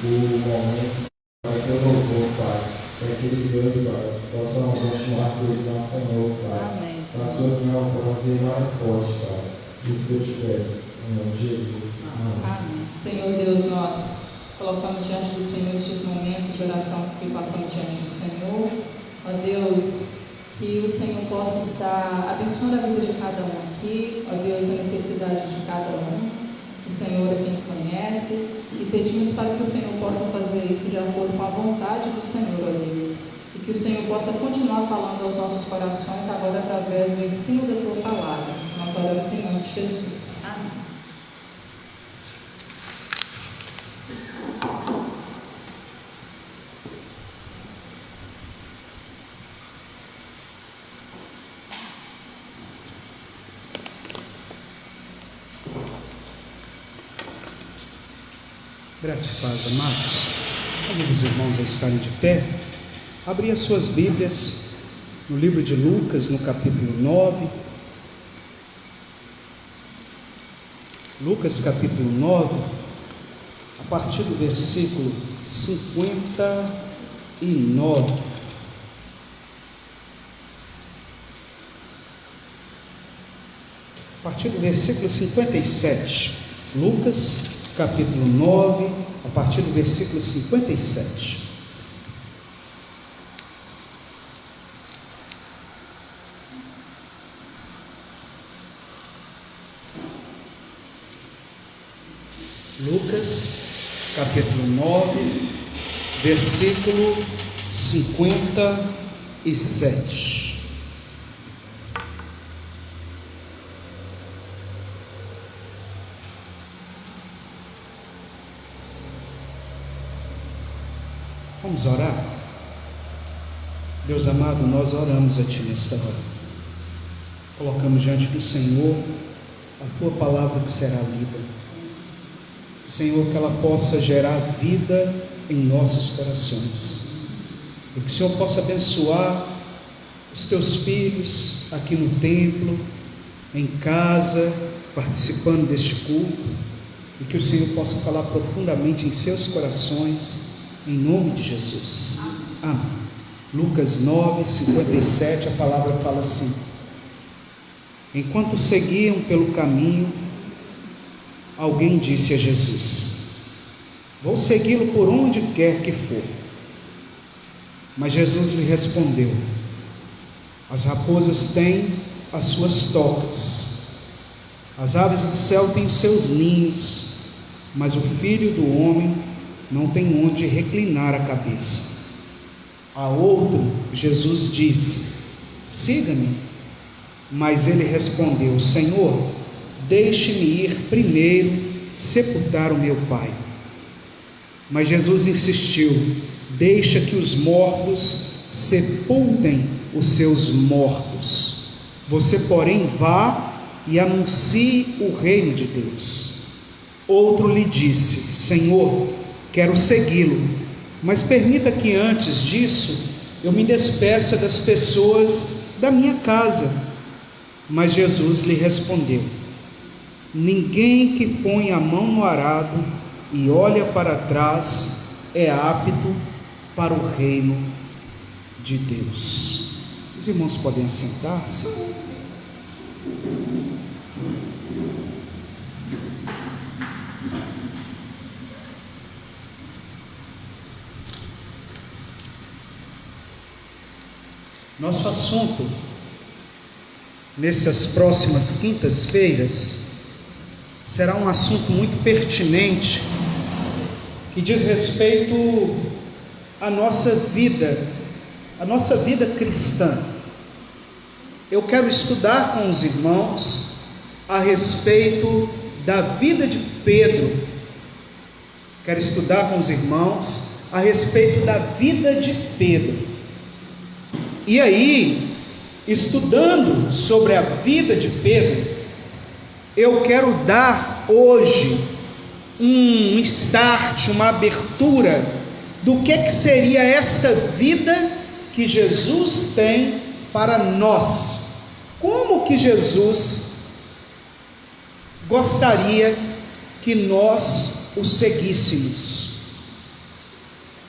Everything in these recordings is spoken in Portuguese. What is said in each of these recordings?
o momento, Pai, teu louvor, Pai, para que eles dois, Pai, possam continuar servindo ao Senhor, Pai. Amém, Para a Senhor. sua união produzir mais forte, Pai. Isso que eu te peço, em nome de Jesus. Amém. Senhor Deus, nós colocamos diante do Senhor estes momentos de oração que passamos diante do Senhor. Ó Deus, que o Senhor possa estar abençoando a vida de cada um aqui. Ó Deus, a necessidade de cada um. O Senhor é quem conhece. E pedimos para que o Senhor possa fazer isso de acordo com a vontade do Senhor, ó Deus. E que o Senhor possa continuar falando aos nossos corações agora através do ensino da Tua Palavra. Nós oramos em nome de Jesus. Amém. Graça e paz, amados. Convido os irmãos a estarem de pé. Abrir as suas Bíblias no livro de Lucas, no capítulo 9. Lucas, capítulo 9, a partir do versículo 59. A partir do versículo 57. Lucas, capítulo 9, a partir do versículo 57. Lucas, capítulo 9, versículo 57. Vamos orar? Deus amado, nós oramos a Ti nesta hora. Colocamos diante do Senhor a Tua palavra que será lida. Senhor, que ela possa gerar vida em nossos corações. E que o Senhor possa abençoar os Teus filhos aqui no templo, em casa, participando deste culto. E que o Senhor possa falar profundamente em seus corações, em nome de Jesus. Amém. Lucas 9, 57, a palavra fala assim: enquanto seguiam pelo caminho, alguém disse a Jesus: vou segui-lo por onde quer que for. Mas Jesus lhe respondeu: as raposas têm as suas tocas, as aves do céu têm os seus ninhos, mas o Filho do homem não tem onde reclinar a cabeça. A outro, Jesus disse: siga-me. Mas ele respondeu: Senhor, deixe-me ir primeiro sepultar o meu pai. Mas Jesus insistiu: deixa que os mortos sepultem os seus mortos. Você, porém, vá e anuncie o reino de Deus. Outro lhe disse: Senhor, quero segui-lo, mas permita que antes disso eu me despeça das pessoas da minha casa. Mas Jesus lhe respondeu: ninguém que põe a mão no arado e olha para trás é apto para o reino de Deus. Os irmãos podem assentar-se. Nosso assunto nessas próximas quintas-feiras será um assunto muito pertinente, que diz respeito à nossa vida cristã. Eu quero estudar com os irmãos a respeito da vida de Pedro. Quero estudar com os irmãos a respeito da vida de Pedro. E aí, estudando sobre a vida de Pedro, eu quero dar hoje um start, uma abertura do que seria esta vida que Jesus tem para nós. Como que Jesus gostaria que nós o seguíssemos?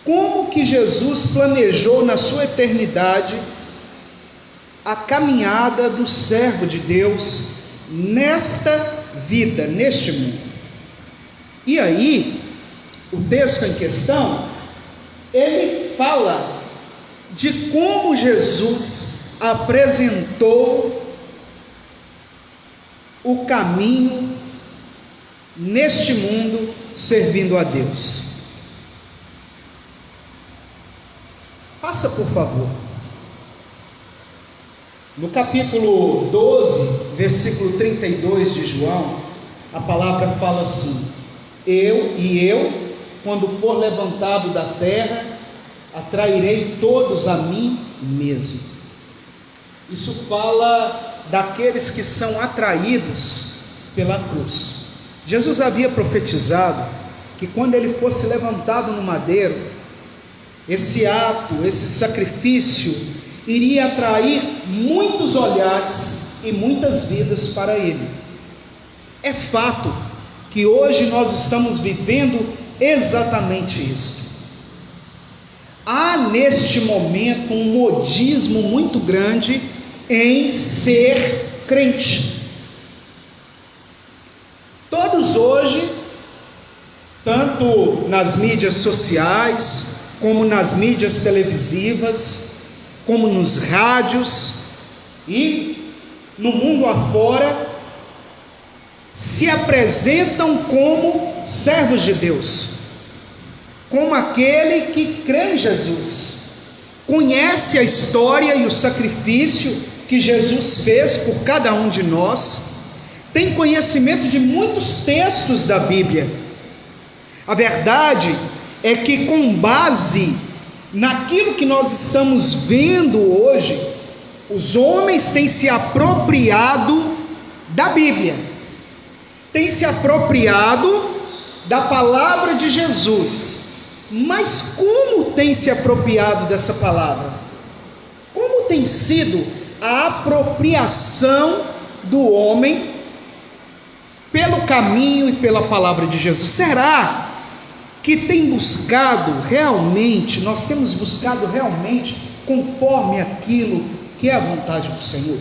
como que Jesus planejou na sua eternidade a caminhada do servo de Deus nesta vida, neste mundo. E aí, o texto em questão, ele fala de como Jesus apresentou o caminho neste mundo servindo a Deus. Passa, por favor. No capítulo 12, versículo 32 de João, a palavra fala assim: eu, quando for levantado da terra, atrairei todos a mim mesmo. Isso fala daqueles que são atraídos pela cruz. Jesus havia profetizado que quando ele fosse levantado no madeiro, esse ato, esse sacrifício, iria atrair muitos olhares e muitas vidas para ele. É fato que hoje nós estamos vivendo exatamente isso. Há neste momento um modismo muito grande em ser crente. Todos hoje, tanto nas mídias sociais, como nas mídias televisivas, como nos rádios e no mundo afora, se apresentam como servos de Deus, como aquele que crê em Jesus, conhece a história e o sacrifício que Jesus fez por cada um de nós, tem conhecimento de muitos textos da Bíblia. A verdade é que, com base naquilo que nós estamos vendo hoje, os homens têm se apropriado da Bíblia, têm se apropriado da palavra de Jesus. Mas como tem se apropriado dessa palavra? Como tem sido a apropriação do homem pelo caminho e pela palavra de Jesus? Será que tem buscado realmente, nós temos buscado realmente conforme aquilo que é a vontade do Senhor?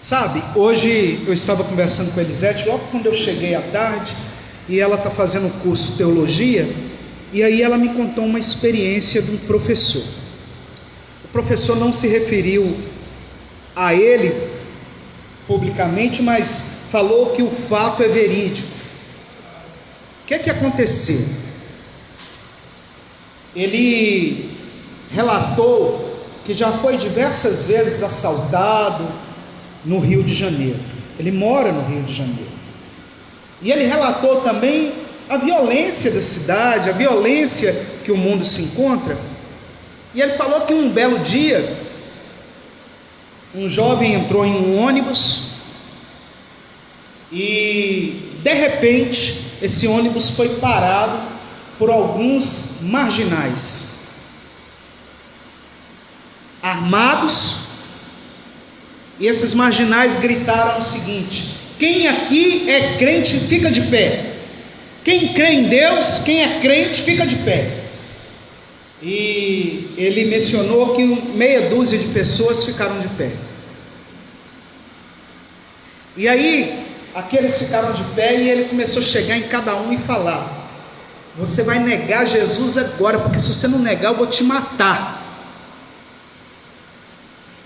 Sabe, hoje eu estava conversando com a Elisete, logo quando eu cheguei à tarde, e ela está fazendo um curso de teologia, e aí ela me contou uma experiência de um professor. O professor não se referiu a ele publicamente, mas falou que o fato é verídico. O que aconteceu? Ele relatou que já foi diversas vezes assaltado no Rio de Janeiro. Ele mora no Rio de Janeiro. E ele relatou também a violência da cidade, a violência que o mundo se encontra. E ele falou que um belo dia, um jovem entrou em um ônibus e, de repente, esse ônibus foi parado por alguns marginais, armados, e esses marginais gritaram o seguinte: quem aqui é crente, fica de pé. Quem crê em Deus, quem é crente, fica de pé. E ele mencionou que meia dúzia de pessoas ficaram de pé. E aí, aqueles ficaram de pé e ele começou a chegar em cada um e falar: você vai negar Jesus agora, porque se você não negar, eu vou te matar.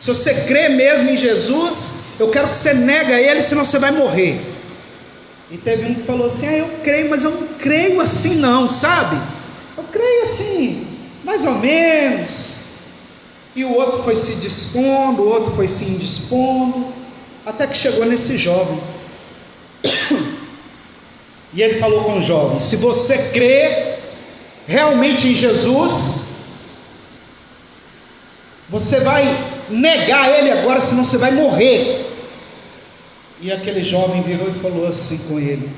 Se você crê mesmo em Jesus, eu quero que você negue ele, senão você vai morrer. E teve um que falou assim: eu creio, mas eu não creio assim não, sabe? Eu creio assim, mais ou menos. E o outro foi se dispondo, o outro foi se indispondo, até que chegou nesse jovem. E ele falou com o jovem: se você crê realmente em Jesus, você vai negar ele agora, senão você vai morrer. E aquele jovem virou e falou assim com ele: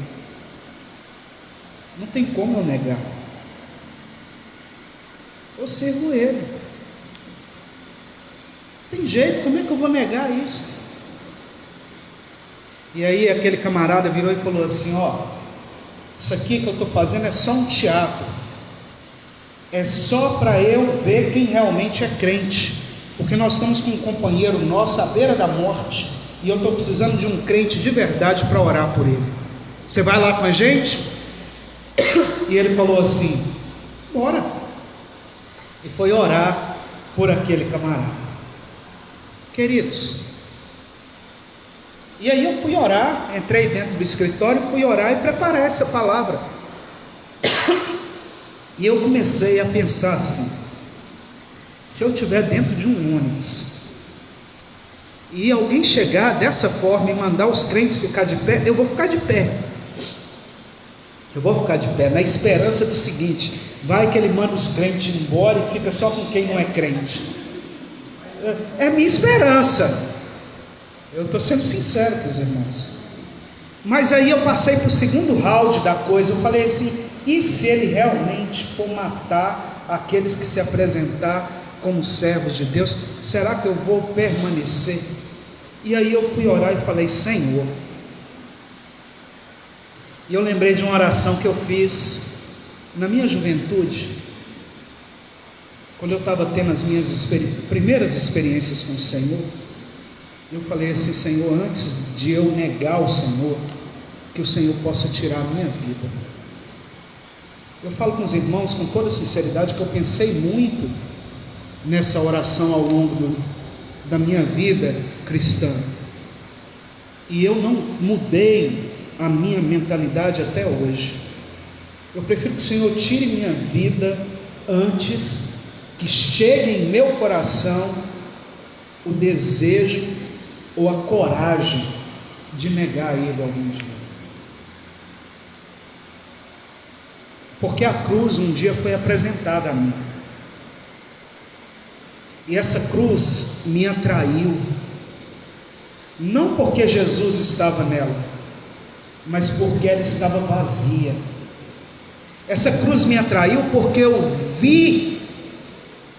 não tem como eu negar, eu sirvo ele, tem jeito, como é que eu vou negar isso? E aí aquele camarada virou e falou assim: isso aqui que eu estou fazendo é só um teatro, é só para eu ver quem realmente é crente, porque nós estamos com um companheiro nosso à beira da morte, e eu estou precisando de um crente de verdade para orar por ele. Você vai lá com a gente? E ele falou assim: bora. E foi orar por aquele camarada. Queridos, e aí eu fui orar, entrei dentro do escritório, fui orar e preparar essa palavra. E eu comecei a pensar assim: se eu estiver dentro de um ônibus e alguém chegar dessa forma e mandar os crentes ficar de pé, eu vou ficar de pé. Eu vou ficar de pé, na esperança do seguinte: vai que ele manda os crentes embora e fica só com quem não é crente. É minha esperança. Eu estou sendo sincero com os irmãos. Mas aí eu passei para o segundo round da coisa. Eu falei assim: e se ele realmente for matar aqueles que se apresentar como servos de Deus, será que eu vou permanecer? E aí eu fui orar e falei: Senhor. E eu lembrei de uma oração que eu fiz na minha juventude, quando eu estava tendo as minhas primeiras experiências com o Senhor. Eu falei assim: Senhor, antes de eu negar o Senhor, que o Senhor possa tirar a minha vida. Eu falo com os irmãos com toda sinceridade que eu pensei muito nessa oração ao longo da minha vida cristã, e eu não mudei a minha mentalidade até hoje. Eu prefiro que o Senhor tire minha vida antes que chegue em meu coração o desejo ou a coragem de negar Ele algum dia. Porque a cruz um dia foi apresentada a mim, e essa cruz me atraiu, não porque Jesus estava nela, mas porque ela estava vazia. Essa cruz me atraiu porque eu vi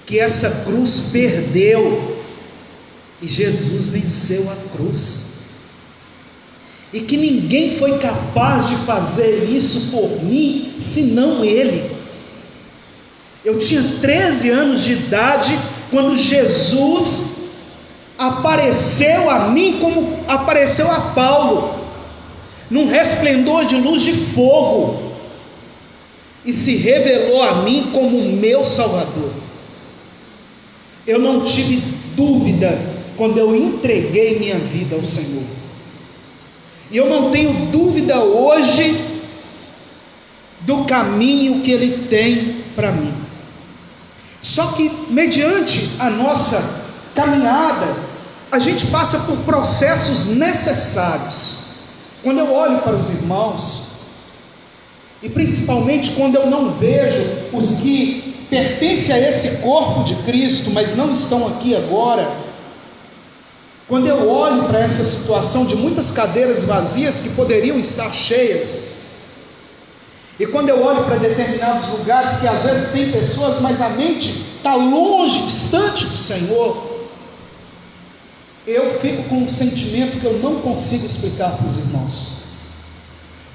que essa cruz perdeu, e Jesus venceu a cruz, e que ninguém foi capaz de fazer isso por mim, senão Ele. Eu tinha 13 anos de idade quando Jesus apareceu a mim como apareceu a Paulo, num resplendor de luz de fogo, e se revelou a mim como o meu Salvador. Eu não tive dúvida quando eu entreguei minha vida ao Senhor, e eu não tenho dúvida hoje do caminho que Ele tem para mim. Só que mediante a nossa caminhada, a gente passa por processos necessários. Quando eu olho para os irmãos, e principalmente quando eu não vejo os que pertencem a esse corpo de Cristo, mas não estão aqui agora, quando eu olho para essa situação de muitas cadeiras vazias que poderiam estar cheias, e quando eu olho para determinados lugares que às vezes tem pessoas, mas a mente está longe, distante do Senhor, eu fico com um sentimento que eu não consigo explicar para os irmãos.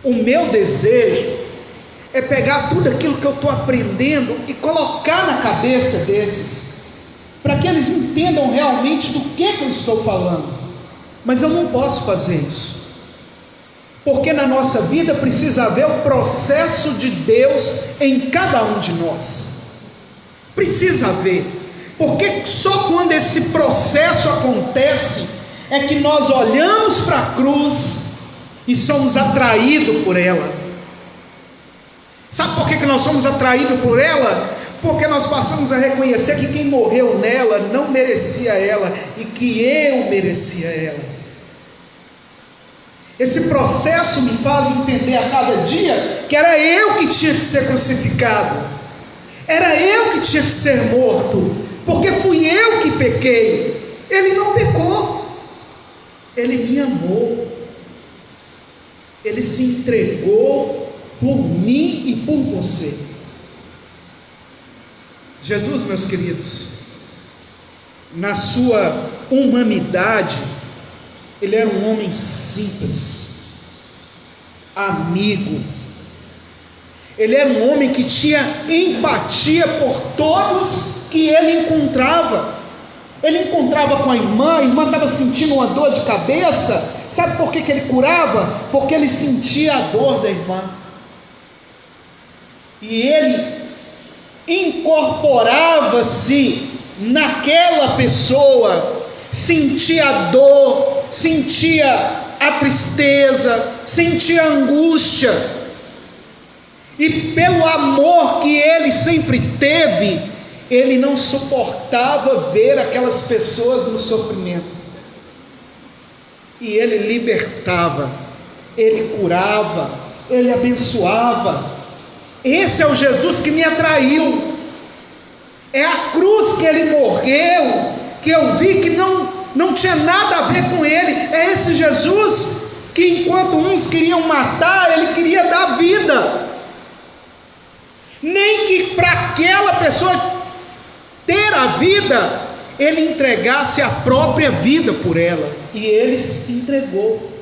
O meu desejo é pegar tudo aquilo que eu estou aprendendo e colocar na cabeça desses, para que eles entendam realmente do que eu estou falando. Mas eu não posso fazer isso, porque na nossa vida precisa haver o processo de Deus em cada um de nós. Precisa haver, porque só quando esse processo acontece é que nós olhamos para a cruz e somos atraídos por ela. Sabe por que nós somos atraídos por ela? Porque nós passamos a reconhecer que quem morreu nela não merecia ela, e que eu merecia ela. Esse processo me faz entender a cada dia que era eu que tinha que ser crucificado, era eu que tinha que ser morto, porque fui eu que pequei. Ele não pecou, Ele me amou, Ele se entregou por mim e por você. Jesus, meus queridos, na sua humanidade, Ele era um homem simples, amigo. Ele era um homem que tinha empatia por todos que ele encontrava. Ele encontrava com a irmã estava sentindo uma dor de cabeça. Sabe por que ele curava? Porque ele sentia a dor da irmã. E ele incorporava-se naquela pessoa, sentia a dor, sentia a tristeza, sentia a angústia. E pelo amor que ele sempre teve, ele não suportava ver aquelas pessoas no sofrimento. E ele libertava, ele curava, ele abençoava. Esse é o Jesus que me atraiu. É a cruz que ele morreu, que eu vi que não tinha nada a ver com ele. É esse Jesus que, enquanto uns queriam matar, ele queria dar vida. Nem que para aquela pessoa ter a vida, ele entregasse a própria vida por ela. E ele se entregou.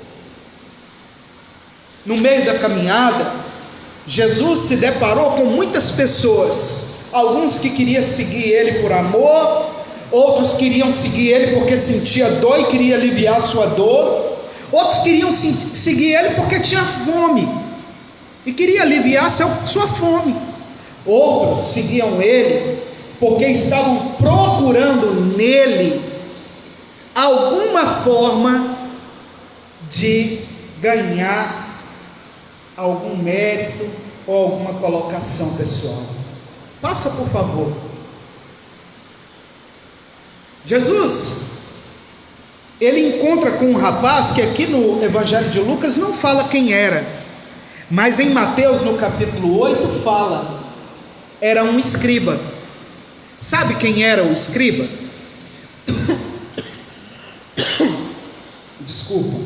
No meio da caminhada, Jesus se deparou com muitas pessoas. Alguns que queriam seguir ele por amor, outros queriam seguir ele porque sentia dor e queria aliviar sua dor, outros queriam seguir ele porque tinha fome e queria aliviar sua fome. Outros seguiam ele porque estavam procurando nele alguma forma de ganhar algum mérito ou alguma colocação pessoal. Passa, por favor. Jesus, ele encontra com um rapaz que aqui no Evangelho de Lucas não fala quem era, mas em Mateus no capítulo 8 fala. Era um escriba. Sabe quem era o escriba? Desculpa.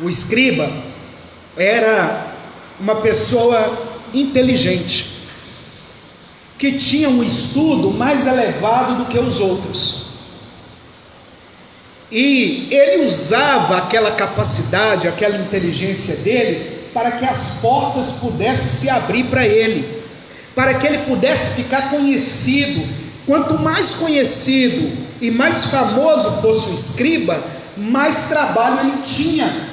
O escriba era uma pessoa inteligente, que tinha um estudo mais elevado do que os outros, e ele usava aquela capacidade, aquela inteligência dele, para que as portas pudessem se abrir para ele, para que ele pudesse ficar conhecido. Quanto mais conhecido e mais famoso fosse o escriba, mais trabalho ele tinha,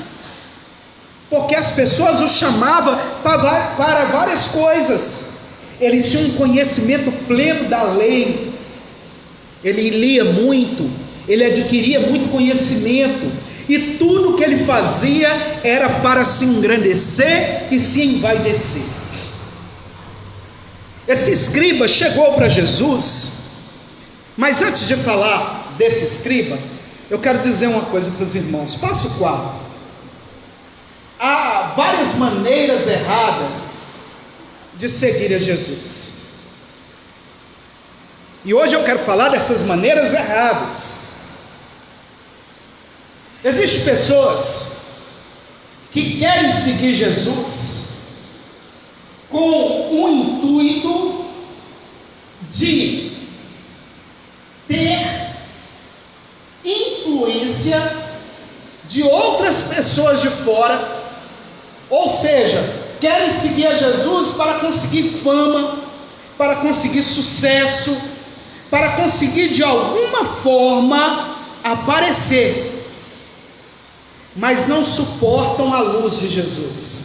porque as pessoas o chamavam para várias coisas. Ele tinha um conhecimento pleno da lei, ele lia muito, ele adquiria muito conhecimento, e tudo que ele fazia era para se engrandecer e se envaidecer. Esse escriba chegou para Jesus, mas antes de falar desse escriba, eu quero dizer uma coisa para os irmãos. Passo 4. Há várias maneiras erradas de seguir a Jesus, e hoje eu quero falar dessas maneiras erradas. Existem pessoas que querem seguir Jesus com o intuito de ter influência de outras pessoas de fora, ou seja, querem seguir a Jesus para conseguir fama, para conseguir sucesso, para conseguir de alguma forma aparecer, mas não suportam a luz de Jesus.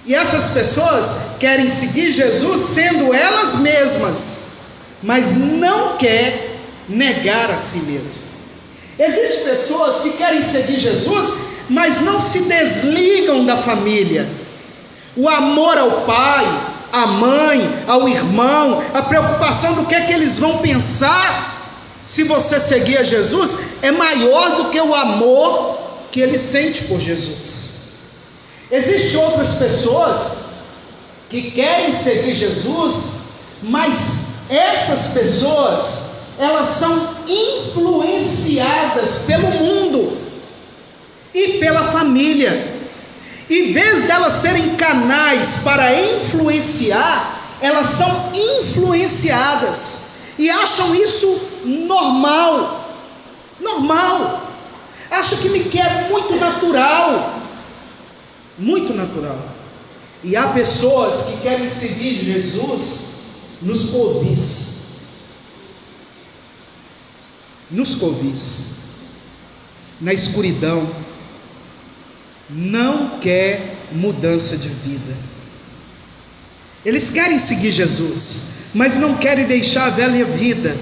E essas pessoas querem seguir Jesus sendo elas mesmas, mas não quer negar a si mesmo. Existem pessoas que querem seguir Jesus, mas não se desligam da família. O amor ao pai, à mãe, ao irmão, a preocupação do que é que eles vão pensar se você seguir a Jesus é maior do que o amor que ele sente por Jesus. Existem outras pessoas que querem seguir Jesus, mas essas pessoas, elas são influenciadas pelo mundo e pela família. Em vez de elas serem canais para influenciar, elas são influenciadas e acham isso normal. Acham que é muito natural. muito natural. E há pessoas que querem seguir Jesus nos covis, na escuridão, não quer mudança de vida. Eles querem seguir Jesus, mas não querem deixar a velha vida.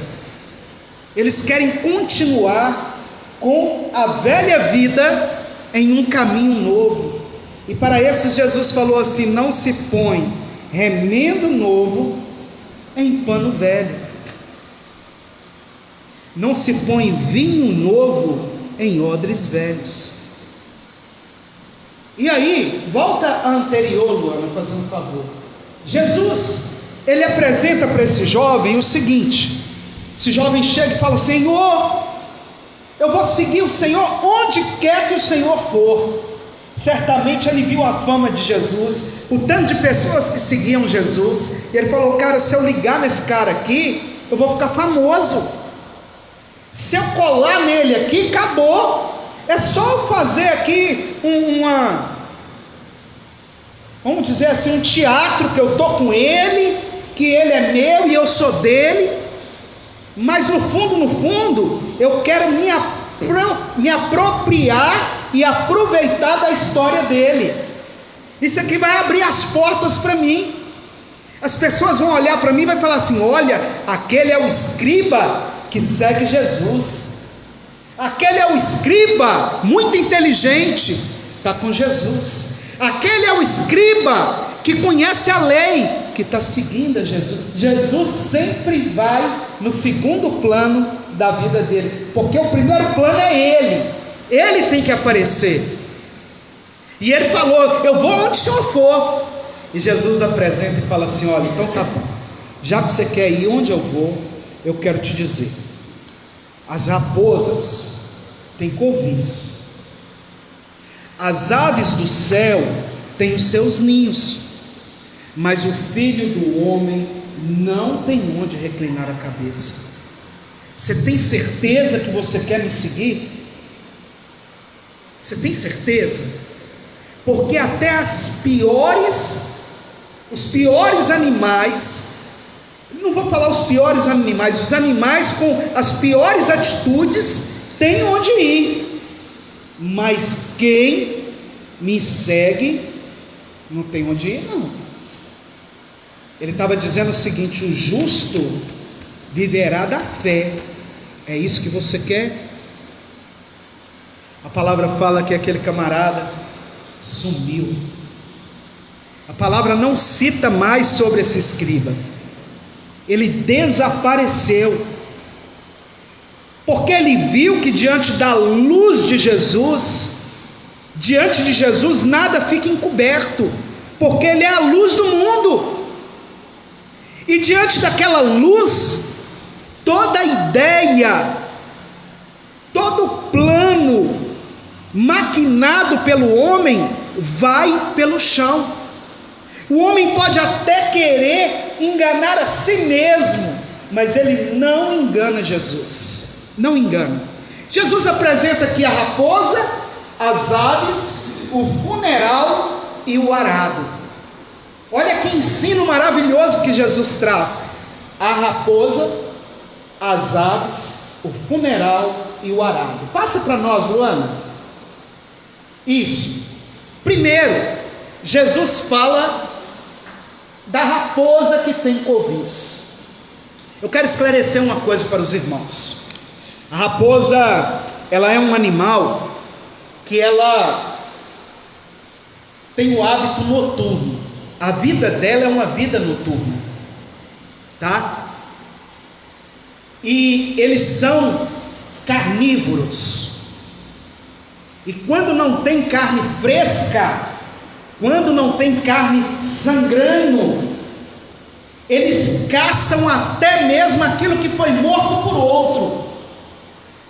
Eles querem continuar com a velha vida em um caminho novo. E para esses Jesus falou assim: não se põe remendo novo em pano velho, não se põe vinho novo em odres velhos. E aí, volta a anterior, Luana, fazendo um favor. Jesus, ele apresenta para esse jovem o seguinte: esse jovem chega e fala: Senhor, eu vou seguir o Senhor onde quer que o Senhor for. Certamente ele viu a fama de Jesus, o tanto de pessoas que seguiam Jesus, e ele falou: cara, se eu ligar nesse cara aqui, eu vou ficar famoso. Se eu colar nele aqui, acabou. É só eu fazer aqui vamos dizer assim, um teatro, que eu estou com ele, que ele é meu e eu sou dele, mas no fundo, eu quero me apropriar e aproveitar da história dele. Isso aqui vai abrir as portas para mim. As pessoas vão olhar para mim e vai falar assim: olha, aquele é o escriba que segue Jesus, aquele é o escriba muito inteligente, está com Jesus, aquele é o escriba que conhece a lei, que está seguindo a Jesus. Jesus sempre vai no segundo plano da vida dele, porque o primeiro plano é ele tem que aparecer. E ele falou: eu vou onde o Senhor for. E Jesus apresenta e fala assim: olha, então tá bom, já que você quer ir onde eu vou, eu quero te dizer, as raposas têm covis, as aves do céu têm os seus ninhos, mas o filho do homem não tem onde reclinar a cabeça. Você tem certeza que você quer me seguir? Você tem certeza? Porque até os piores animais, não vou falar os piores animais, os animais com as piores atitudes têm onde ir, mas quem me segue não tem onde ir, não. Ele estava dizendo o seguinte: o justo viverá da fé. É isso que você quer? A palavra fala que aquele camarada sumiu. A palavra não cita mais sobre esse escriba. Ele desapareceu, porque ele viu que diante da luz de Jesus, diante de Jesus nada fica encoberto, porque ele é a luz do mundo. E diante daquela luz, toda ideia, todo plano maquinado pelo homem vai pelo chão. O homem pode até querer enganar a si mesmo, mas ele não engana Jesus, não engana. Jesus apresenta aqui a raposa, as aves, o funeral e o arado. Olha que ensino maravilhoso que Jesus traz: a raposa, as aves, o funeral e o arado. Passa para nós, Luana. Isso. Primeiro, Jesus fala da raposa que tem covis. Eu quero esclarecer uma coisa para os irmãos. A raposa, ela é um animal que ela tem o hábito noturno. A vida dela é uma vida noturna, tá? E eles são carnívoros. E quando não tem carne fresca, quando não tem carne sangrando, eles caçam até mesmo aquilo que foi morto por outro.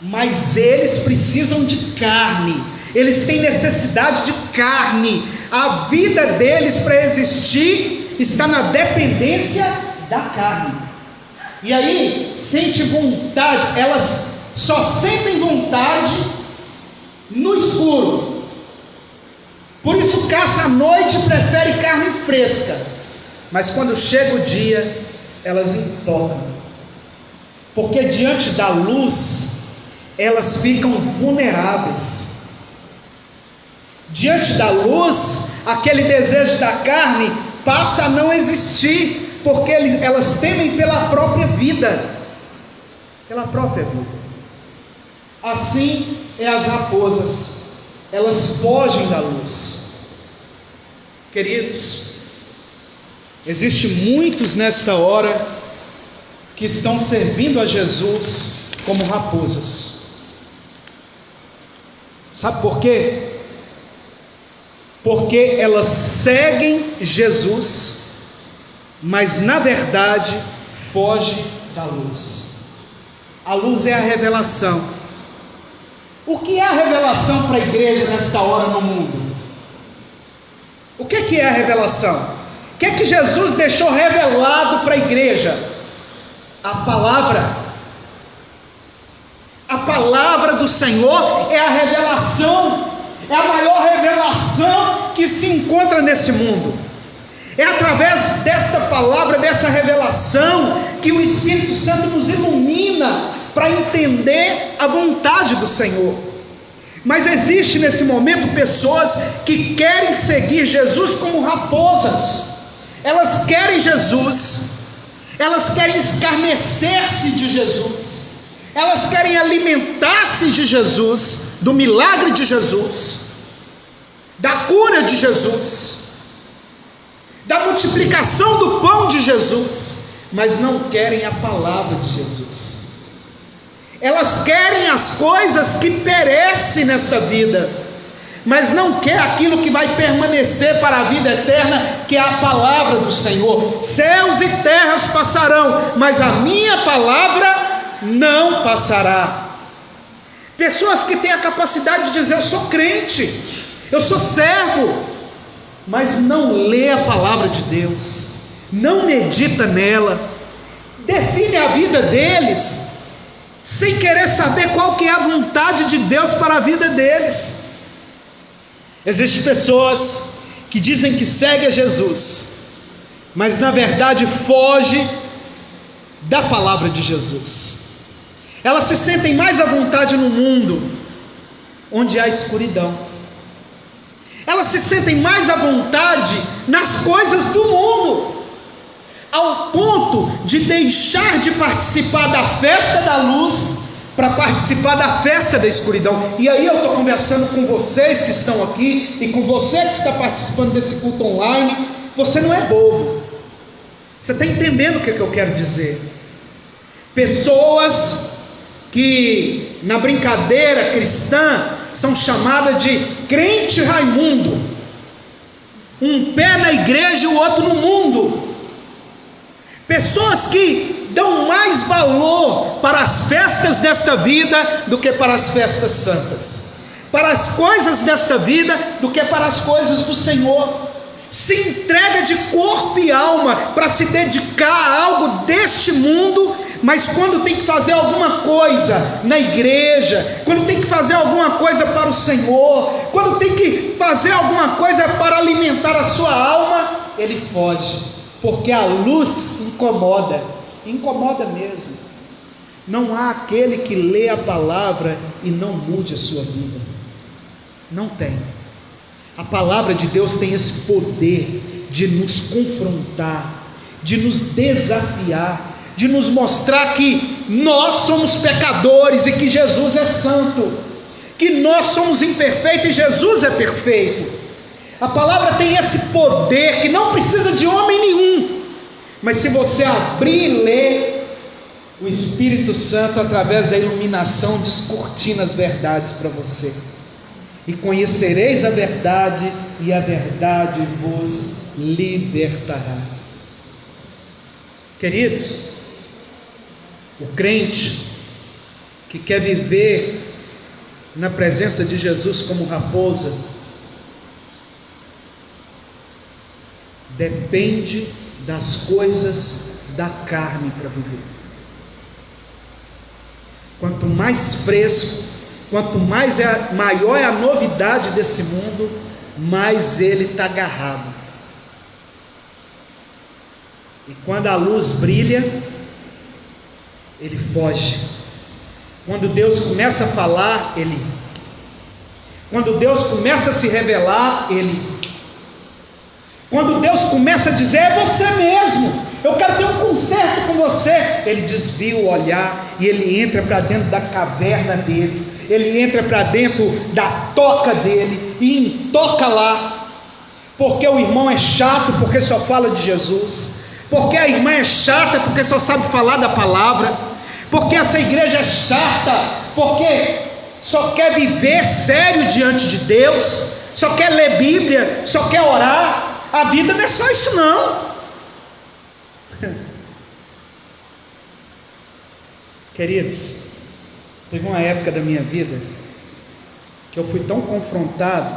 Mas eles precisam de carne, eles têm necessidade de carne. A vida deles para existir está na dependência da carne. E aí, sente vontade, elas só sentem vontade no escuro. Por isso caça à noite e prefere carne fresca. Mas quando chega o dia, elas intocam. Porque diante da luz, elas ficam vulneráveis. Diante da luz, aquele desejo da carne passa a não existir, porque elas temem pela própria vida. Pela própria vida. Assim é as raposas, elas fogem da luz. Queridos, existem muitos nesta hora que estão servindo a Jesus como raposas. Sabe por quê? Porque elas seguem Jesus, mas na verdade fogem da luz. A luz é a revelação. O que é a revelação para a igreja nesta hora no mundo? O que é a revelação? O que é que Jesus deixou revelado para a igreja? A palavra. A palavra do Senhor é a revelação, é a maior revelação que se encontra nesse mundo. É através desta palavra, dessa revelação, que o Espírito Santo nos ilumina para entender a vontade do Senhor. Mas existe nesse momento pessoas que querem seguir Jesus como raposas. Elas querem Jesus, elas querem escarnecer-se de Jesus, elas querem alimentar-se de Jesus, do milagre de Jesus, da cura de Jesus, da multiplicação do pão de Jesus, mas não querem a palavra de Jesus. Elas querem as coisas que perecem nessa vida, mas não quer aquilo que vai permanecer para a vida eterna, que é a palavra do Senhor. Céus e terras passarão, mas a minha palavra não passará. Pessoas que têm a capacidade de dizer: eu sou crente, eu sou servo, mas não lê a palavra de Deus, não medita nela, define a vida deles sem querer saber qual que é a vontade de Deus para a vida deles. Existem pessoas que dizem que seguem a Jesus, mas na verdade fogem da palavra de Jesus. Elas se sentem mais à vontade no mundo onde há escuridão. Elas se sentem mais à vontade nas coisas do mundo, ao ponto de deixar de participar da festa da luz para participar da festa da escuridão. E aí eu estou conversando com vocês que estão aqui, e com você que está participando desse culto online. Você não é bobo, você está entendendo o que eu quero dizer. Pessoas que na brincadeira cristã são chamadas de crente Raimundo, um pé na igreja e o outro no mundo. Pessoas que dão mais valor para as festas desta vida do que para as festas santas, para as coisas desta vida do que para as coisas do Senhor. Se entrega de corpo e alma para se dedicar a algo deste mundo, mas quando tem que fazer alguma coisa na igreja, quando tem que fazer alguma coisa para o Senhor, quando tem que fazer alguma coisa para alimentar a sua alma, ele foge, porque a luz incomoda, incomoda mesmo. Não há aquele que lê a palavra e não mude a sua vida, não tem. A palavra de Deus tem esse poder de nos confrontar, de nos desafiar, de nos mostrar que nós somos pecadores e que Jesus é santo, que nós somos imperfeitos e Jesus é perfeito. A palavra tem esse poder que não precisa de homem nenhum, mas se você abrir e ler, o Espírito Santo, através da iluminação, descortina as verdades para você. E conhecereis a verdade, e a verdade vos libertará. Queridos, o crente que quer viver na presença de Jesus como raposa, depende das coisas da carne para viver. Quanto mais fresco, quanto maior é a novidade desse mundo, mais ele está agarrado. E quando a luz brilha, ele foge. Quando Deus começa a falar, ele. Quando Deus começa a se revelar, ele. Quando Deus começa a dizer, é você mesmo, eu quero ter um concerto com você, ele desvia o olhar e ele entra para dentro da caverna dele, ele entra para dentro da toca dele e intoca lá, porque o irmão é chato porque só fala de Jesus, porque a irmã é chata porque só sabe falar da palavra, porque essa igreja é chata porque só quer viver sério diante de Deus, só quer ler Bíblia, só quer orar. A vida não é só isso não. Queridos, teve uma época da minha vida que eu fui tão confrontado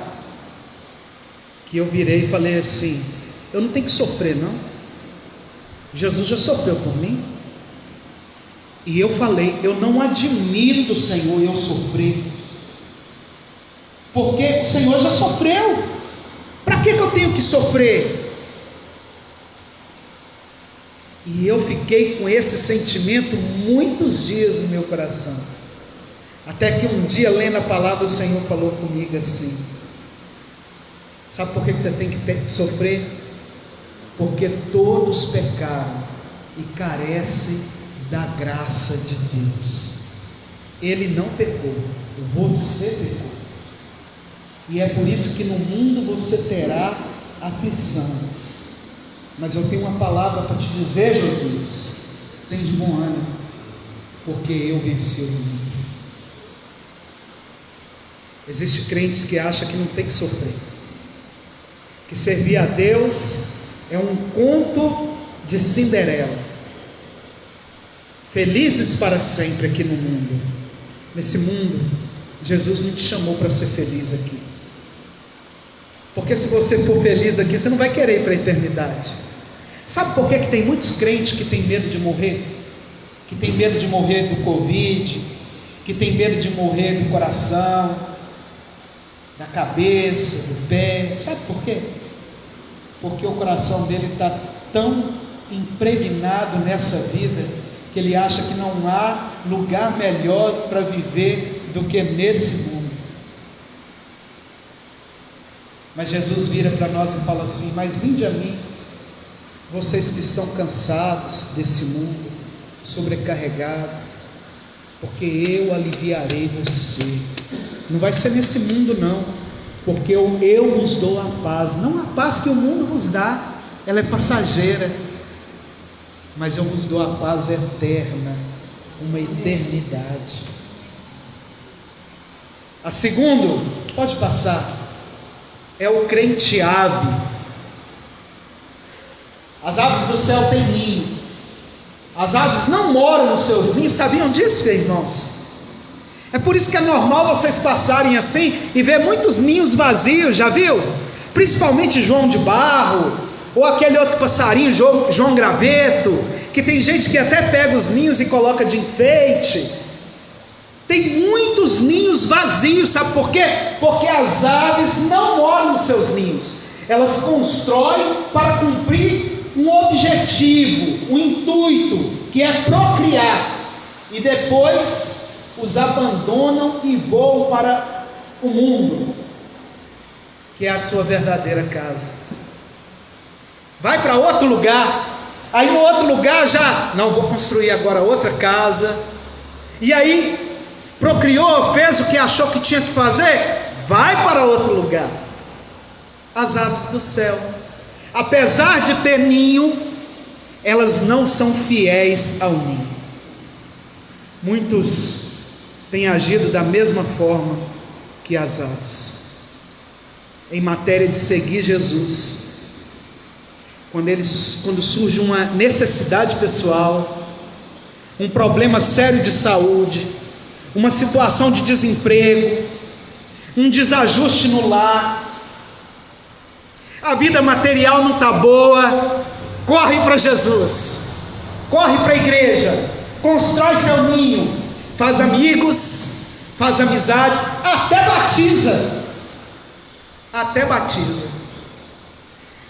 que eu virei e falei assim: eu não tenho que sofrer não, Jesus já sofreu por mim. E eu falei: eu não admito, Senhor, eu sofrer, porque o Senhor já sofreu. Para que eu tenho que sofrer? E eu fiquei com esse sentimento muitos dias no meu coração, até que um dia, lendo a palavra, o Senhor falou comigo assim: sabe por que você tem que sofrer? Porque todos pecaram e carecem da graça de Deus. Ele não pecou, você pecou. E é por isso que no mundo você terá aflição. Mas eu tenho uma palavra para te dizer, Josias: tem de bom ânimo, porque eu venci o mundo. Existem crentes que acham que não tem que sofrer, que servir a Deus é um conto de Cinderela, felizes para sempre aqui no mundo. Nesse mundo, Jesus não te chamou para ser feliz aqui, porque se você for feliz aqui, você não vai querer ir para a eternidade. Sabe por que tem muitos crentes que têm medo de morrer? Que tem medo de morrer do Covid, que tem medo de morrer do coração, da cabeça, do pé. Sabe por quê? Porque o coração dele está tão impregnado nessa vida, que ele acha que não há lugar melhor para viver do que nesse mundo. Mas Jesus vira para nós e fala assim: mas vinde a mim, vocês que estão cansados desse mundo, sobrecarregados, porque eu aliviarei você. Não vai ser nesse mundo não, porque eu vos dou a paz, não a paz que o mundo vos dá, ela é passageira, mas eu vos dou a paz eterna, uma eternidade. A segunda, pode passar, é o crente ave. As aves do céu têm ninho, as aves não moram nos seus ninhos. Sabiam disso, irmãos? É por isso que é normal vocês passarem assim e ver muitos ninhos vazios, já viu? Principalmente João de Barro, ou aquele outro passarinho, João Graveto, que tem gente que até pega os ninhos e coloca de enfeite. Tem muitos ninhos vazios, sabe por quê? Porque as aves não moram nos seus ninhos, elas constroem para cumprir um objetivo, um intuito, que é procriar, e depois os abandonam e voam para o mundo, que é a sua verdadeira casa. Vai para outro lugar, aí no outro lugar já, não, vou construir agora outra casa, e aí procriou, fez o que achou que tinha que fazer, vai para outro lugar. As aves do céu, apesar de ter ninho, elas não são fiéis ao ninho. Muitos têm agido da mesma forma que as aves, em matéria de seguir Jesus. Quando surge uma necessidade pessoal, um problema sério de saúde, uma situação de desemprego, um desajuste no lar, a vida material não está boa, corre para Jesus, corre para a igreja, constrói seu ninho, faz amigos, faz amizades, até batiza, até batiza.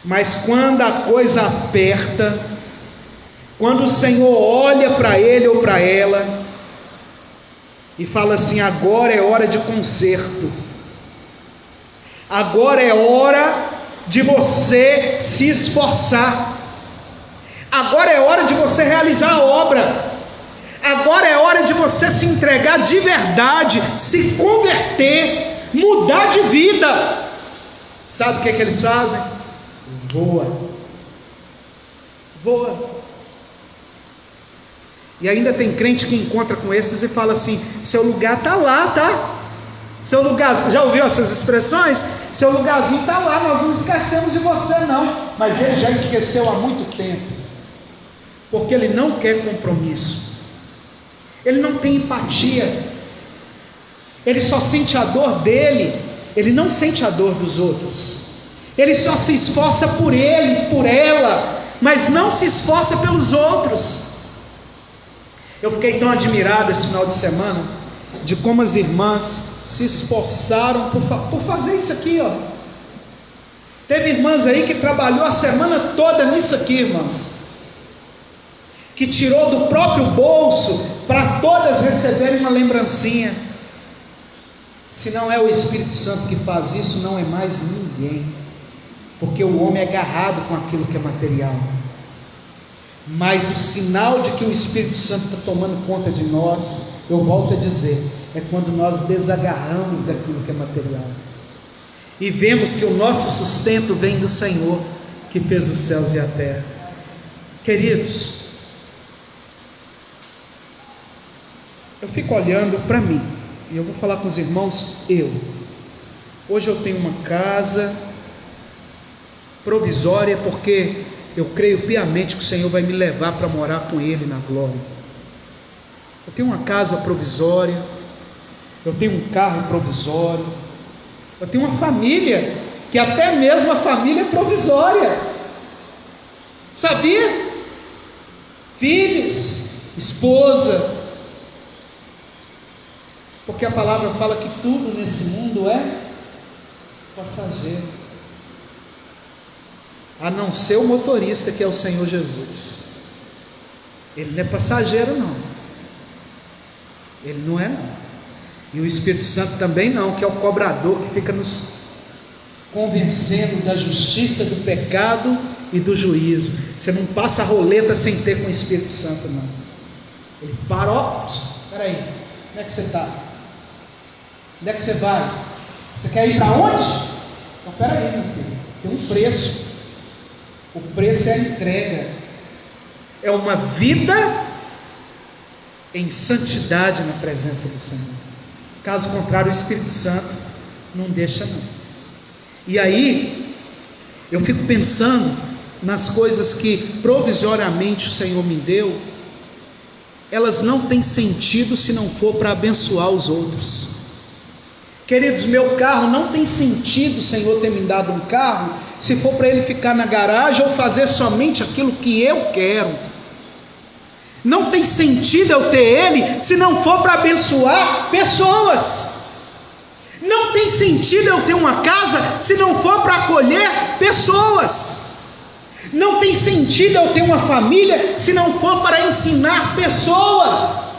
Mas quando a coisa aperta, quando o Senhor olha para ele ou para ela e fala assim: agora é hora de conserto, agora é hora de você se esforçar, agora é hora de você realizar a obra, agora é hora de você se entregar de verdade, se converter, mudar de vida. Sabe o que eles fazem? Voa. E ainda tem crente que encontra com esses e fala assim: seu lugar está lá, tá? Seu lugar, já ouviu essas expressões? Seu lugarzinho está lá, nós não esquecemos de você não. Mas ele já esqueceu há muito tempo, porque ele não quer compromisso, ele não tem empatia, ele só sente a dor dele, ele não sente a dor dos outros, ele só se esforça por ele, por ela, mas não se esforça pelos outros. Eu fiquei tão admirado esse final de semana de como as irmãs se esforçaram por fazer isso aqui, ó. Teve irmãs aí que trabalhou a semana toda nisso aqui, irmãs, que tirou do próprio bolso para todas receberem uma lembrancinha. Se não é o Espírito Santo que faz isso, não é mais ninguém, porque o homem é agarrado com aquilo que é material. Mas o sinal de que o Espírito Santo está tomando conta de nós, eu volto a dizer, é quando nós desagarramos daquilo que é material e vemos que o nosso sustento vem do Senhor, que fez os céus e a terra. Queridos, eu fico olhando para mim, e eu vou falar com os irmãos. Hoje eu tenho uma casa provisória, porque eu creio piamente que o Senhor vai me levar para morar com Ele na glória. Eu tenho uma casa provisória, eu tenho um carro provisório, eu tenho uma família, que até mesmo a família é provisória, sabia? Filhos, esposa, porque a palavra fala que tudo nesse mundo é passageiro, a não ser o motorista, que é o Senhor Jesus. Ele não é passageiro não, ele não é não. E o Espírito Santo também não, que é o cobrador, que fica nos convencendo da justiça, do pecado e do juízo. Você não passa a roleta sem ter com o Espírito Santo não. Ele para, ó, espera aí, onde é que você está? Onde é que você vai? Você quer ir para onde? Então espera aí, meu filho, tem um preço. O preço é a entrega, é uma vida em santidade na presença do Senhor. Caso contrário, o Espírito Santo não deixa não. E aí eu fico pensando nas coisas que provisoriamente o Senhor me deu. Elas não têm sentido se não for para abençoar os outros. Queridos, meu carro não tem sentido o Senhor ter me dado um carro se for para ele ficar na garagem ou fazer somente aquilo que eu quero. Não tem sentido eu ter ele se não for para abençoar pessoas. Não tem sentido eu ter uma casa se não for para acolher pessoas. Não tem sentido eu ter uma família se não for para ensinar pessoas.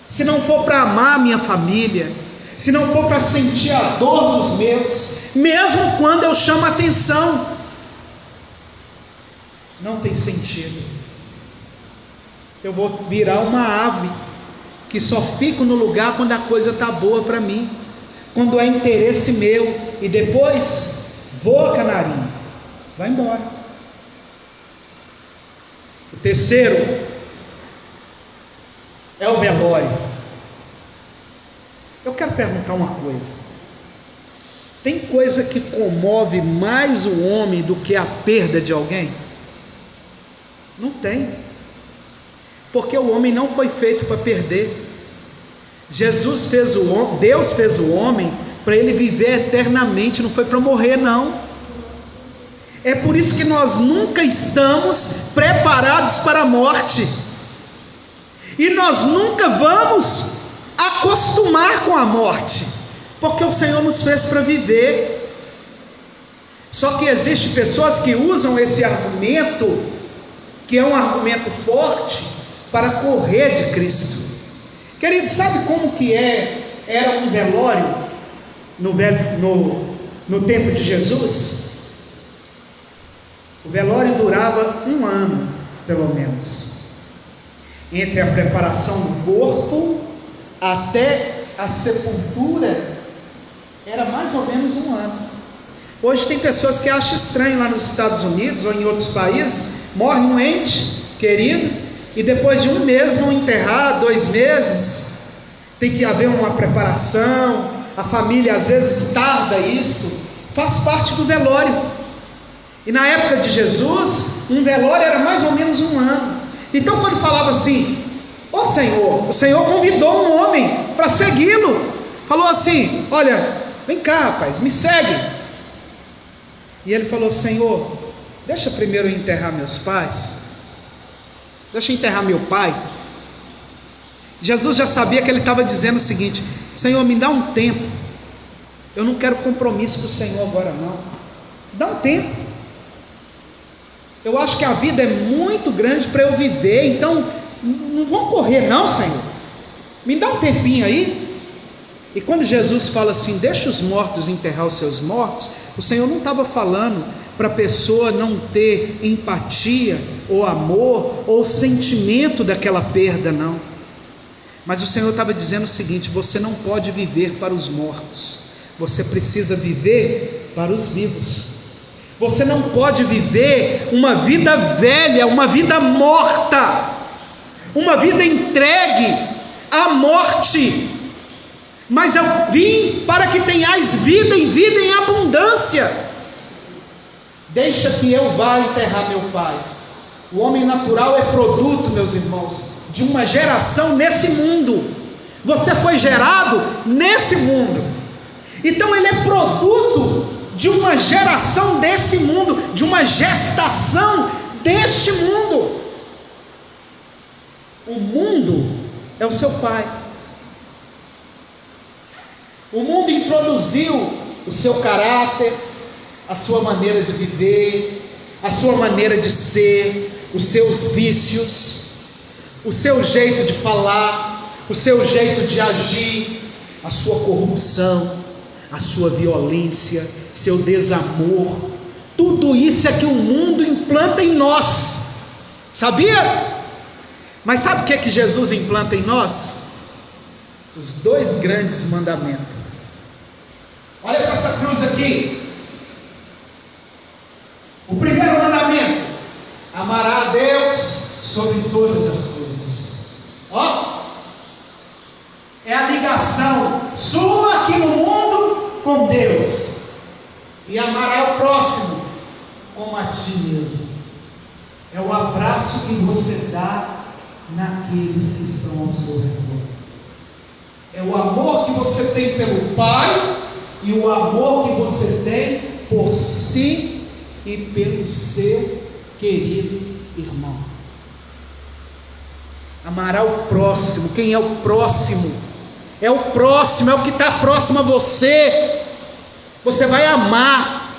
Se não for para amar a minha família, se não for para sentir a dor dos meus, mesmo quando eu chamo a atenção, não tem sentido. Eu vou virar uma ave que só fico no lugar quando a coisa está boa para mim, quando é interesse meu, e depois voa, canarinho, vai embora. O terceiro é o velório. Eu quero perguntar uma coisa: tem coisa que comove mais o homem do que a perda de alguém? Não tem. Porque o homem não foi feito para perder. Deus fez o homem para ele viver eternamente, não foi para morrer não. É por isso que nós nunca estamos preparados para a morte, e nós nunca vamos acostumar com a morte, porque o Senhor nos fez para viver. Só que existem pessoas que usam esse argumento, que é um argumento forte, para correr de Cristo. Querido, sabe como que era um velório no tempo de Jesus? O velório durava 1 ano, pelo menos, entre a preparação do corpo até a sepultura, era mais ou menos 1 ano. Hoje tem pessoas que acham estranho lá nos Estados Unidos ou em outros países, morre um ente querido, e depois de 1 mês vão enterrar, 2 meses, tem que haver uma preparação, a família às vezes tarda isso, faz parte do velório. E na época de Jesus, um velório era mais ou menos 1 ano. Então quando falava assim, o Senhor convidou um homem para segui-lo, falou assim, olha, vem cá rapaz, me segue. E ele falou, Senhor, deixa primeiro eu enterrar meus pais, deixa eu enterrar meu pai. Jesus já sabia que ele estava dizendo o seguinte, Senhor, me dá um tempo, eu não quero compromisso com o Senhor agora não, dá um tempo, eu acho que a vida é muito grande para eu viver, então não vão correr não, Senhor, me dá um tempinho aí. E quando Jesus fala assim, deixa os mortos enterrar os seus mortos, o Senhor não estava falando para a pessoa não ter empatia, ou amor, ou sentimento daquela perda, não. Mas o Senhor estava dizendo o seguinte, você não pode viver para os mortos, você precisa viver para os vivos. Você não pode viver uma vida velha, uma vida morta, uma vida entregue à morte. Mas eu vim para que tenhais vida e vida em abundância. Deixa que eu vá enterrar meu pai. O homem natural é produto, meus irmãos, de uma geração nesse mundo. Você foi gerado nesse mundo. Então ele é produto de uma geração desse mundo, de uma gestação deste mundo. O mundo é o seu pai. O mundo introduziu o seu caráter, a sua maneira de viver, a sua maneira de ser, os seus vícios, o seu jeito de falar, o seu jeito de agir, a sua corrupção, a sua violência, seu desamor. Tudo isso é que o mundo implanta em nós, sabia? Mas sabe o que é que Jesus implanta em nós? Os 2 grandes mandamentos. Olha para essa cruz aqui. O primeiro mandamento: amará a Deus sobre todas as coisas. Ó, é a ligação sua aqui no mundo com Deus. E amará o próximo como a ti mesmo. É o abraço que você dá naqueles que estão ao seu redor. É o amor que você tem pelo Pai e o amor que você tem por si e pelo seu querido irmão. Amará o próximo. Quem é o próximo? É o próximo, é o que está próximo a você. Você vai amar,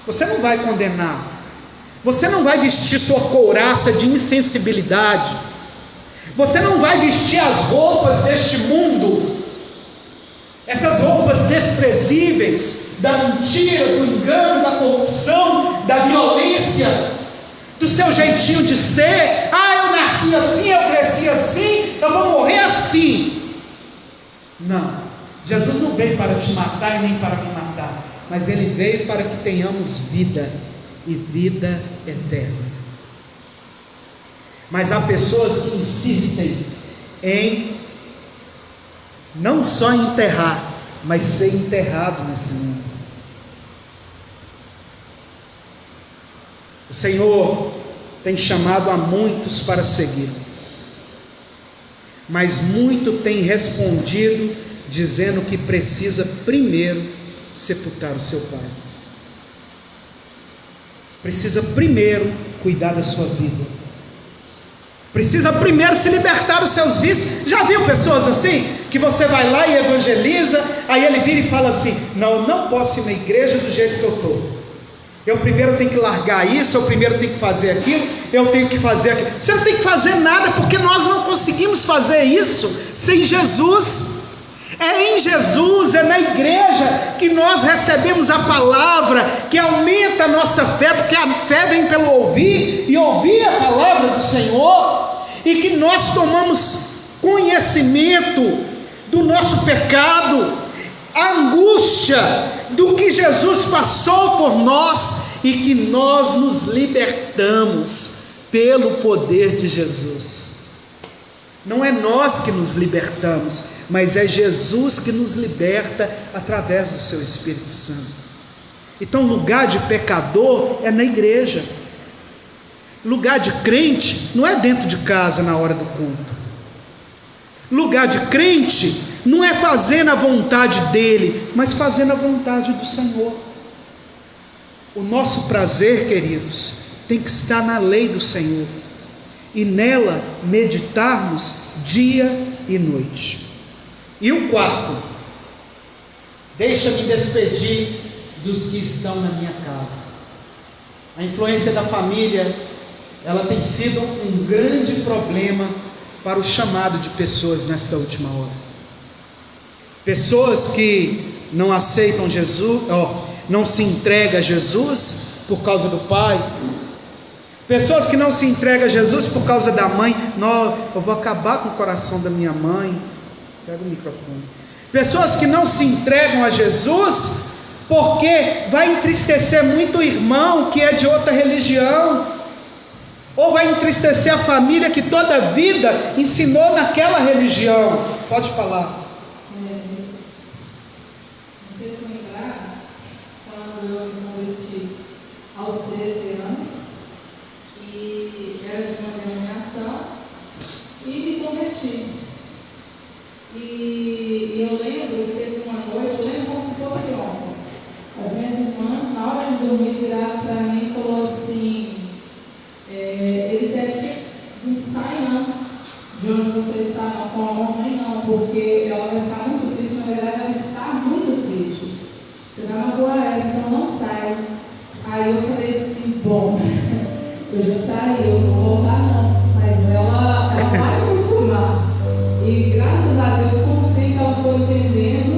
você não vai condenar, você não vai vestir sua couraça de insensibilidade, você não vai vestir as roupas deste mundo, essas roupas desprezíveis, da mentira, do engano, da corrupção, da violência, do seu jeitinho de ser. Eu nasci assim, eu cresci assim, eu vou morrer assim. Não, Jesus não veio para te matar e nem para me matar, mas Ele veio para que tenhamos vida, e vida eterna. Mas há pessoas que insistem em não só enterrar, mas ser enterrado nesse mundo. O Senhor tem chamado a muitos para seguir, mas muito tem respondido dizendo que precisa primeiro sepultar o seu pai, precisa primeiro cuidar da sua vida, precisa primeiro se libertar dos seus vícios. Já viu pessoas assim? Que você vai lá e evangeliza, Aí ele vira e fala assim: não, eu não posso ir na igreja do jeito que eu estou. Eu primeiro tenho que largar isso, eu primeiro tenho que fazer aquilo, eu tenho que fazer aquilo. Você não tem que fazer nada, porque nós não conseguimos fazer isso sem Jesus. É em Jesus, é na igreja que nós recebemos a palavra, que aumenta a nossa fé, porque a fé vem pelo ouvir, e ouvir a palavra do Senhor, e que nós tomamos conhecimento do nosso pecado, a angústia do que Jesus passou por nós, e que nós nos libertamos pelo poder de Jesus. Não é nós que nos libertamos, mas é Jesus que nos liberta através do seu Espírito Santo. Então, lugar de pecador é na igreja. Lugar de crente não é dentro de casa na hora do culto. Lugar de crente não é fazendo a vontade dele, mas fazendo a vontade do Senhor. O nosso prazer, queridos, tem que estar na lei do Senhor, e nela meditarmos dia e noite. E o quarto, deixa-me despedir dos que estão na minha casa. A influência da família, ela tem sido um grande problema para o chamado de pessoas nesta última hora. Pessoas que não aceitam Jesus, não se entregam a Jesus por causa do pai. Pessoas que não se entregam a Jesus por causa da mãe. Não, eu vou acabar com o coração da minha mãe. Pega o microfone. Pessoas que não se entregam a Jesus porque vai entristecer muito o irmão que é de outra religião, ou vai entristecer a família que toda a vida ensinou naquela religião. Pode falar. Aos 13 anos, e era de uma denominação, e me converti. E eu lembro que teve uma noite, eu lembro como se fosse ontem. As minhas irmãs, na hora de dormir, viraram para mim e falou assim: Elisete, não sai não, de onde você está não, com a mamãe não, porque ela vai ficar muito triste. Na verdade, ela está muito triste. Você vai magoar ela, então não sai. Aí eu falei assim: bom, eu já saí, eu não vou voltar não, mas ela vai acostumar. E graças a Deus, com o tempo ela foi entendendo,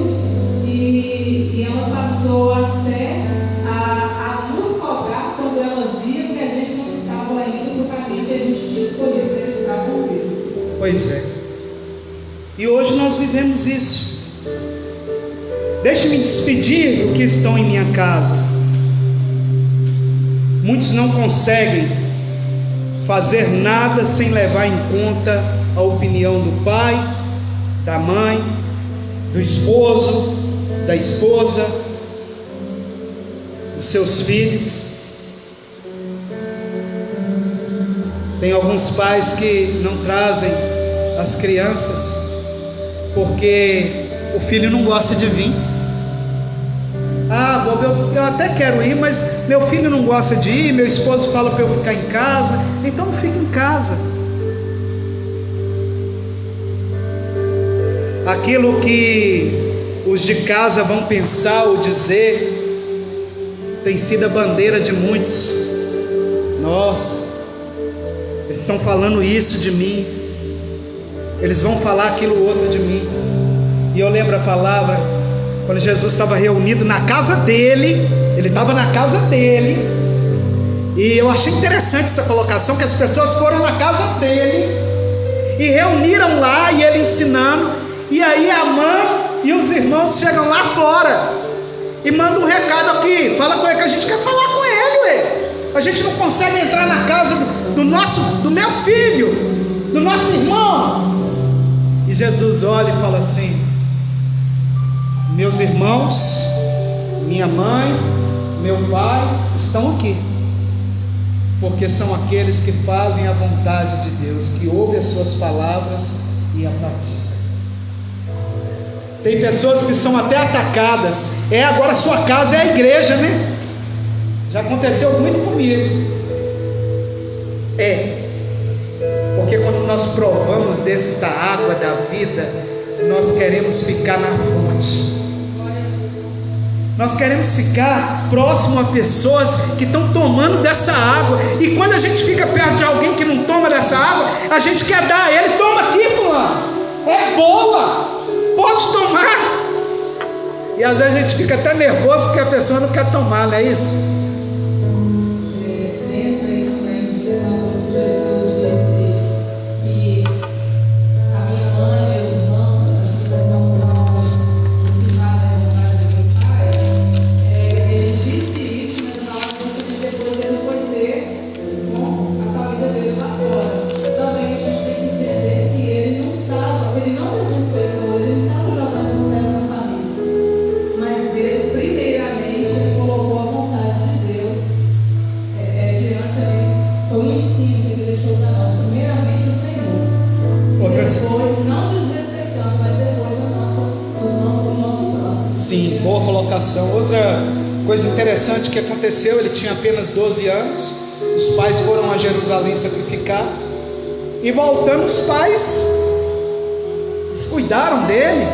e ela passou até a nos cobrar quando ela via que a gente não estava indo para o caminho que a gente tinha escolhido, que era estar com Deus. Pois é. E hoje nós vivemos isso. Deixe-me despedir do que estão em minha casa. Muitos não conseguem fazer nada sem levar em conta a opinião do pai, da mãe, do esposo, da esposa, dos seus filhos. Tem alguns pais que não trazem as crianças porque o filho não gosta de vir. Ah, Bob, eu até quero ir, mas meu filho não gosta de ir, meu esposo fala para eu ficar em casa, então fica em casa. Aquilo que os de casa vão pensar ou dizer tem sido a bandeira de muitos. Nossa, eles estão falando isso de mim, eles vão falar aquilo outro de mim. E eu lembro a palavra, quando Jesus estava reunido na casa dele, ele estava na casa dele, e eu achei interessante essa colocação, que as pessoas foram na casa dele, e reuniram lá, e ele ensinando, e aí a mãe e os irmãos chegam lá fora, e mandam um recado aqui, fala com ele que a gente quer falar com ele, ué. A gente não consegue entrar na casa do meu filho, do nosso irmão. E Jesus olha e fala assim: meus irmãos, minha mãe, meu pai estão aqui, porque são aqueles que fazem a vontade de Deus, que ouvem as suas palavras e a praticam. Tem pessoas que são até atacadas. Agora sua casa é a igreja, né? Já aconteceu muito comigo. Porque quando nós provamos desta água da vida, nós queremos ficar na fonte. Nós queremos ficar próximo a pessoas que estão tomando dessa água. E quando a gente fica perto de alguém que não toma dessa água, a gente quer dar a ele: toma aqui, fulano, é boa, pode tomar. E às vezes a gente fica até nervoso porque a pessoa não quer tomar, não é isso? Sim, boa colocação. Outra coisa interessante que aconteceu: ele tinha apenas 12 anos, os pais foram a Jerusalém sacrificar, e voltando, os pais descuidaram dele,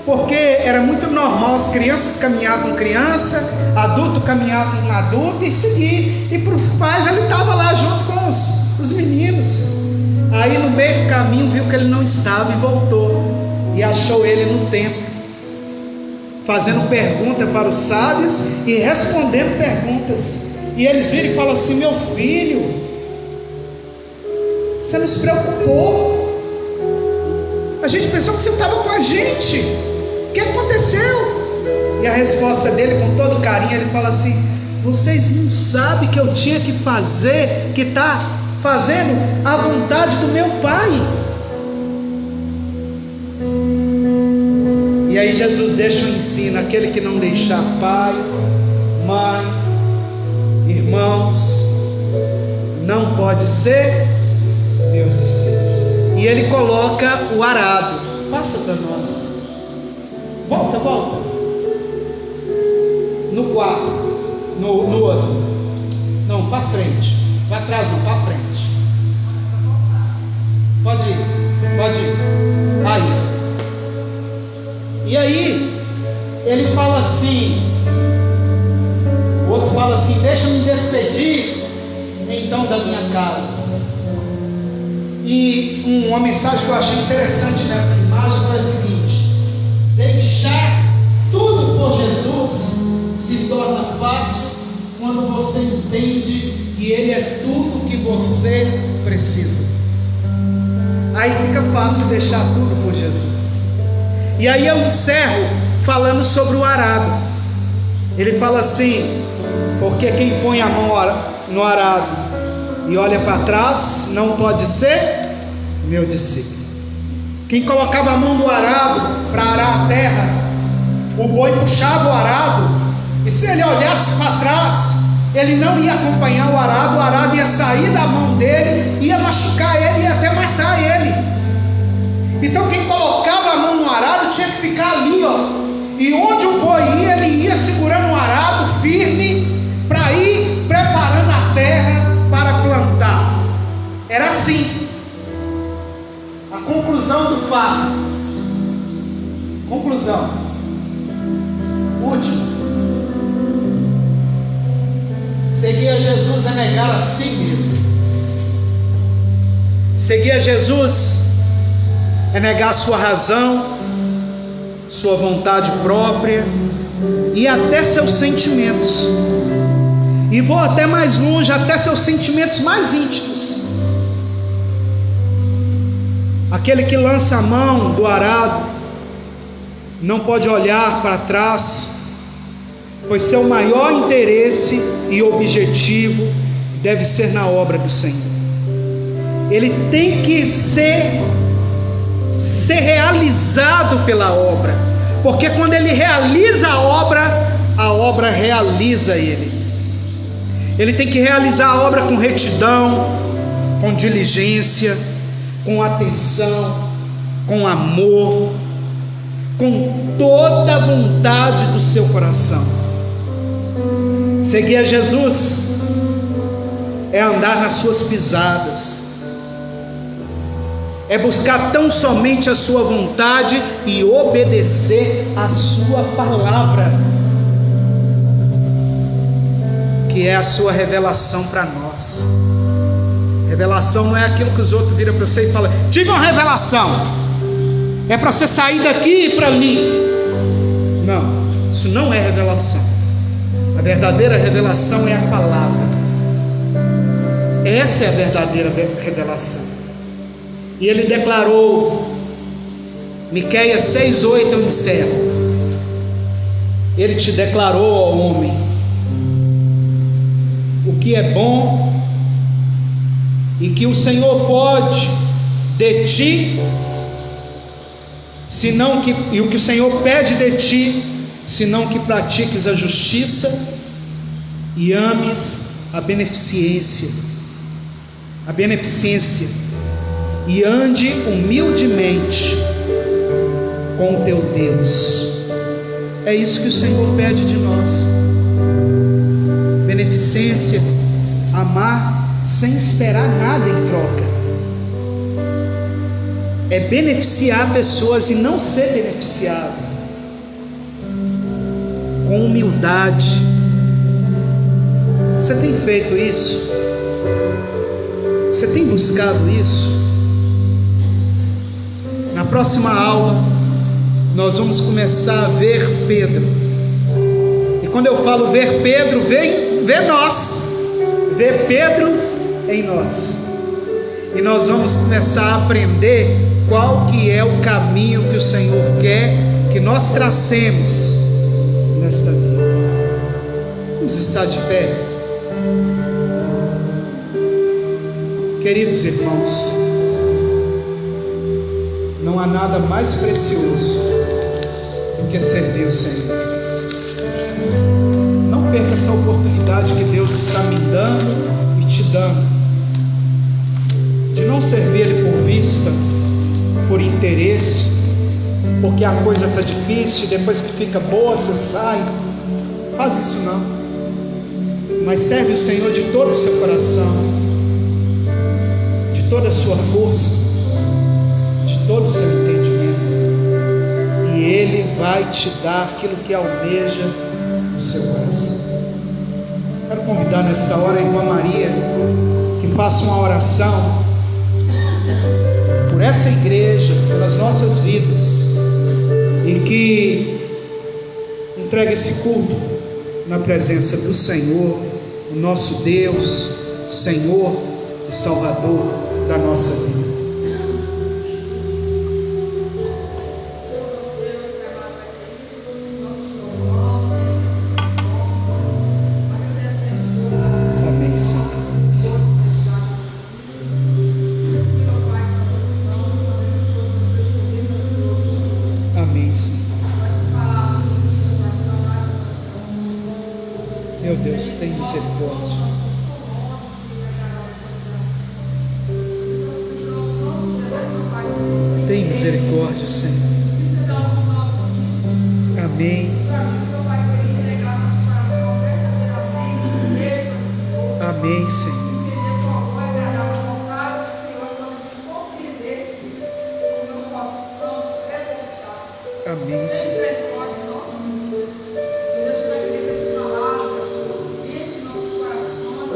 porque era muito normal as crianças caminhar com criança, adulto caminhar com adulto e seguir, e para os pais ele estava lá junto com os meninos. Aí no meio do caminho viu que ele não estava e voltou, e achou ele no templo, fazendo pergunta para os sábios e respondendo perguntas. E eles viram e falam assim: meu filho, você não se preocupou, a gente pensou que você estava com a gente, o que aconteceu? E a resposta dele, com todo carinho, ele fala assim: vocês não sabem que eu tinha que fazer, que está fazendo a vontade do meu Pai. E aí Jesus deixa um ensino: aquele que não deixar pai, mãe, irmãos, não pode ser meu discípulo. E ele coloca o arado. Passa para nós. Volta. No quarto. No outro. Não, para frente. Para trás não, para frente. Pode ir. Aí. E aí, ele fala assim, o outro fala assim: deixa-me despedir então da minha casa. E uma mensagem que eu achei interessante nessa imagem foi a seguinte: deixar tudo por Jesus se torna fácil quando você entende que Ele é tudo que você precisa. Aí fica fácil deixar tudo por Jesus. E aí eu encerro falando sobre o arado. Ele fala assim: porque quem põe a mão no arado e olha para trás não pode ser meu discípulo. Quem colocava a mão no arado para arar a terra, o boi puxava o arado, e se ele olhasse para trás, ele não ia acompanhar o arado ia sair da mão dele, ia machucar ele, ia até matar ele. Então quem colocava a mão no arado tinha que ficar ali, e onde o boi ia, ele ia segurando o arado firme, para ir preparando a terra para plantar. Era assim. A conclusão do fato. Conclusão. Última. Seguir a Jesus é negar a si mesmo. Seguir a Jesus é negar sua razão, sua vontade própria e até seus sentimentos. E vou até mais longe, até seus sentimentos mais íntimos. Aquele que lança a mão do arado não pode olhar para trás, pois seu maior interesse e objetivo deve ser na obra do Senhor. Ele tem que ser realizado pela obra, porque quando ele realiza a obra realiza ele. Ele tem que realizar a obra com retidão, com diligência, com atenção, com amor, com toda a vontade do seu coração. Seguir a Jesus é andar nas suas pisadas, é buscar tão somente a sua vontade e obedecer a sua palavra. que é a sua revelação para nós. Revelação não é aquilo que os outros viram para você e falam: tive uma revelação, é para você sair daqui e ir para ali. Não, isso não é revelação. A verdadeira revelação é a palavra. Essa é a verdadeira revelação. E ele declarou, Miqueias 6:8, eu encerro. Ele te declarou, ó homem, o que é bom e que o Senhor pode de ti, senão que, e o que o Senhor pede de ti, senão que pratiques a justiça e ames a beneficência, e ande humildemente com o teu Deus. É isso que o Senhor pede de nós: beneficência, amar sem esperar nada em troca, é beneficiar pessoas e não ser beneficiado, com humildade. Você tem feito isso? Você tem buscado isso? Na próxima aula nós vamos começar a ver Pedro, e quando eu falo ver Pedro, vê nós, ver Pedro em nós, e nós vamos começar a aprender qual que é o caminho que o Senhor quer que nós tracemos nesta vida. Vamos estar de pé. Queridos irmãos, não há nada mais precioso do que servir o Senhor. Não perca essa oportunidade que Deus está me dando e te dando, de não servir Ele por vista, por interesse, porque a coisa está difícil, depois que fica boa você sai. Faz isso não, mas serve o Senhor de todo o seu coração, de toda a sua força, de todo o seu entendimento, e Ele vai te dar aquilo que almeja o seu coração. Quero convidar nesta hora a irmã Maria que faça uma oração por essa igreja, pelas nossas vidas, e que entregue esse culto na presença do Senhor, o nosso Deus, Senhor e Salvador da nossa vida. Amém, Senhor. Amém, Senhor. Meu Deus, tem misericórdia. Tem misericórdia, Senhor. Amém. Amém, Senhor. Amém, Senhor.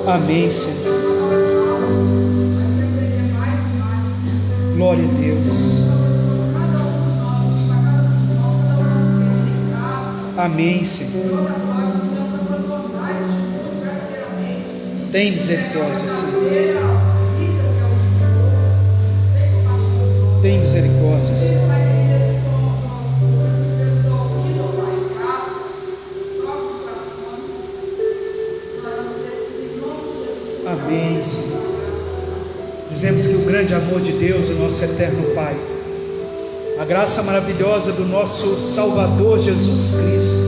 Amém, Senhor. Glória a Deus. Amém, Senhor. Tem misericórdia, Senhor. Tem misericórdia, Senhor. Amém, Senhor. Dizemos que o grande amor de Deus, o nosso eterno Pai, a graça maravilhosa do nosso Salvador Jesus Cristo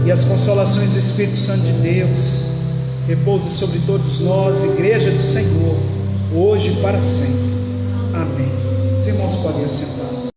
e as consolações do Espírito Santo de Deus repouse sobre todos nós, igreja do Senhor, hoje e para sempre. Amém. Os irmãos podem assentar-se.